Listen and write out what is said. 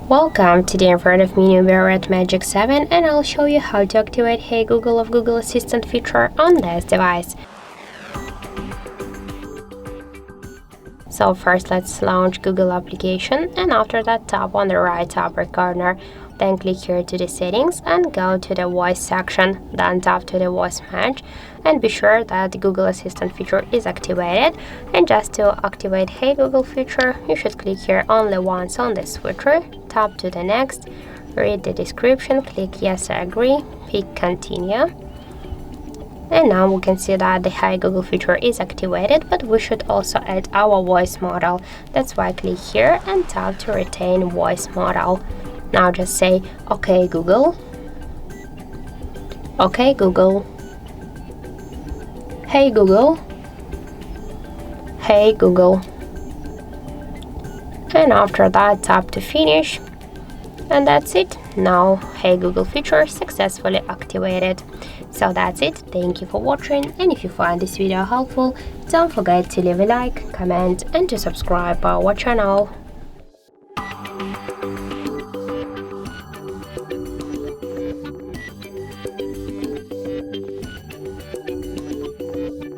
Welcome. Today in front of me Nubia Red Magic 7 and I'll show you how to activate Hey Google of Google Assistant feature on this device. So first let's launch Google application, and after that tap on the right upper corner, then click here to the settings and go to the voice section, then tap to the voice match and be sure that the Google Assistant feature is activated. And just to activate Hey Google feature, you should click here only once on this feature, tap to the next, read the description, click yes I agree, pick continue. And now we can see that the Hey Google feature is activated, but we should also add our voice model. That's why click here and tap to retain voice model. Now just say OK Google, OK Google, Hey Google, Hey Google. And after that tap to finish. And that's it. Now Hey Google feature successfully activated. So that's it. Thank you for watching, and if you find this video helpful, don't forget to leave a like, comment and to subscribe our channel.